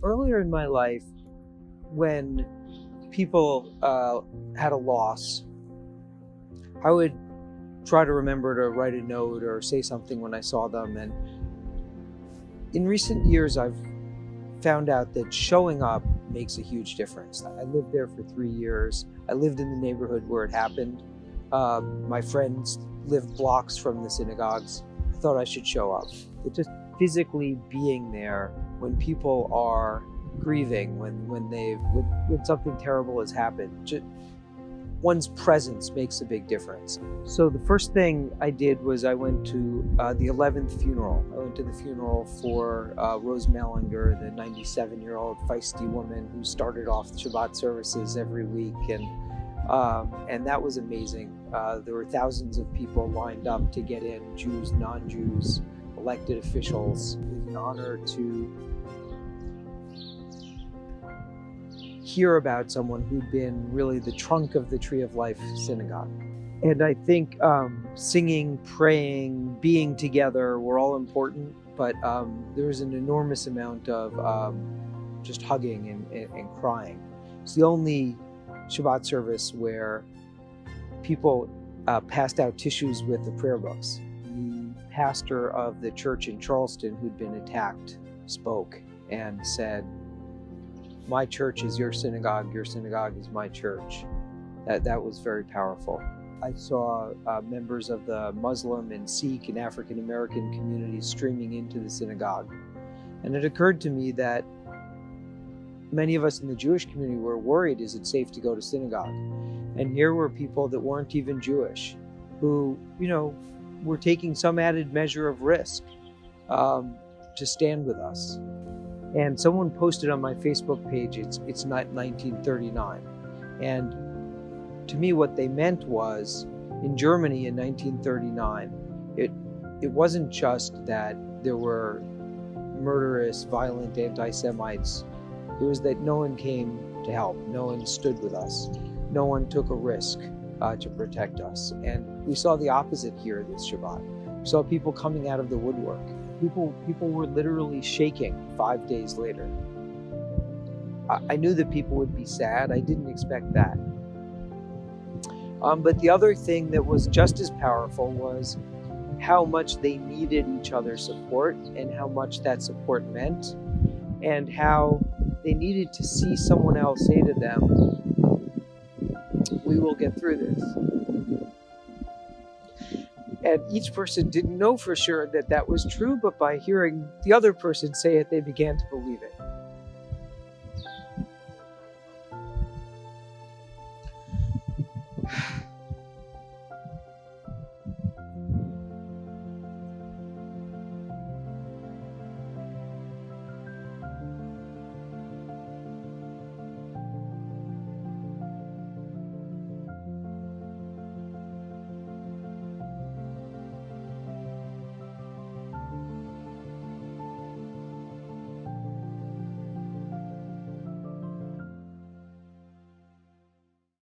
earlier in my life, when people had a loss, I would try to remember to write a note or say something when I saw them. And in recent years, I've found out that showing up makes a huge difference. I lived there for 3 years. I lived in the neighborhood where it happened. My friends lived blocks from the synagogues. I thought I should show up. But just physically being there when people are grieving, when something terrible has happened, one's presence makes a big difference. So the first thing I did was I went to the 11th funeral. I went to the funeral for Rose Mellinger, the 97-year-old feisty woman who started off Shabbat services every week, and that was amazing. There were thousands of people lined up to get in, Jews, non-Jews, elected officials. It was an honor to hear about someone who'd been really the trunk of the Tree of Life synagogue. And I think singing, praying, being together were all important, but there was an enormous amount of just hugging and crying. It's the only Shabbat service where people passed out tissues with the prayer books. The pastor of the church in Charleston who'd been attacked spoke and said, "My church is your synagogue is my church." That was very powerful. I saw members of the Muslim and Sikh and African American communities streaming into the synagogue. And it occurred to me that many of us in the Jewish community were worried, is it safe to go to synagogue? And here were people that weren't even Jewish, who, were taking some added measure of risk to stand with us. And someone posted on my Facebook page, it's not 1939. And to me, what they meant was, in Germany in 1939, it wasn't just that there were murderous, violent anti-Semites. It was that no one came to help. No one stood with us. No one took a risk to protect us. And we saw the opposite here this Shabbat. We saw people coming out of the woodwork. People were literally shaking 5 days later. I knew that people would be sad. I didn't expect that. But the other thing that was just as powerful was how much they needed each other's support and how much that support meant, and how they needed to see someone else say to them, "We will get through this." And each person didn't know for sure that that was true, but by hearing the other person say it, they began to believe it.